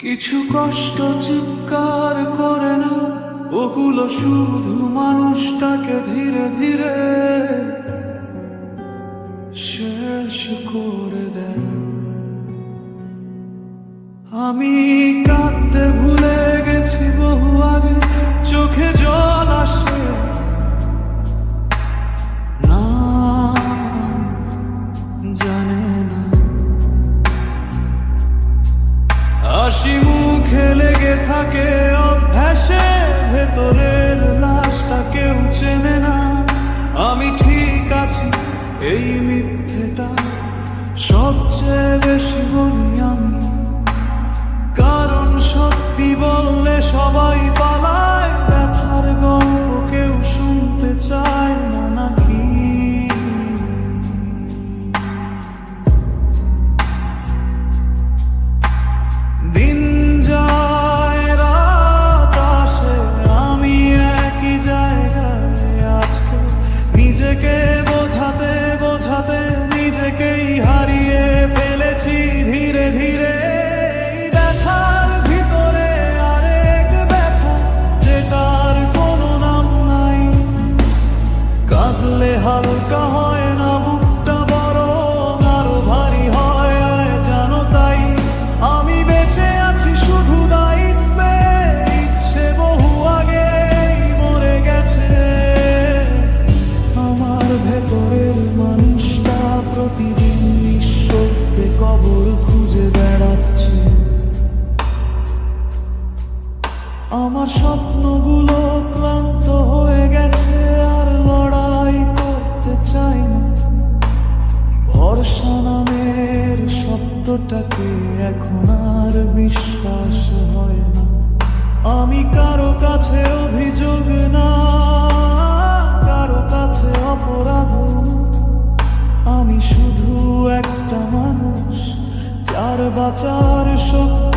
কিছু কষ্ট চিৎকার করে না, ওগুলো শুধু মানুষটাকে ধীরে ধীরে শেষ করে দেয়। আমি কাঁদতে ভুলে গেছি বহু আগে, চোখে জল আসে না, জানে না। হাসি মুখে লেগে থাকে অভ্যাসে, ভেতরের লাশটা কেউ চেনে না। আমি ঠিক আছি এই মিথ্যেটা সবচেয়ে বেশি বলি আমি, কারণ সত্যি বললে সবাই পালায়, ব্যথার গল্প কেউ শুনতে চায় না নাকি। দিন যায় রাত আসে, আমি একই জায়গায় আজকে, নিজেকে বোঝাতে বোঝাতে নিজেকেই হারিয়ে ফেলেছি ধীরে ধীরে। ব্যথার ভিতরে আরেক ব্যথা, যেটার কোনো নাম নাই। কাঁদলে হালকা হয় না বুকটা, বরং আরো ভারী হয় জানো তাই। আমি বেঁচে আছি শুধু দায়িত্বে, ইচ্ছে বহু আগেই মরে গেছে। আমার ভেতরের মানুষটা প্রতিদিন নিঃশব্দে কবর খুঁজে বেড়াচ্ছে। আমার স্বপ্নগুলো ক্লান্ত হয়ে গেছে, আর লড়াই করতে চাই না। ভরসা নামের শব্দটাকে এখন আর বিশ্বাস হয় না। আমি কারো কাছে অভিযোগ না, কারো কাছে অপরাধ না। আমি শুধু একটা মানুষ, যার বাঁচার শক্তি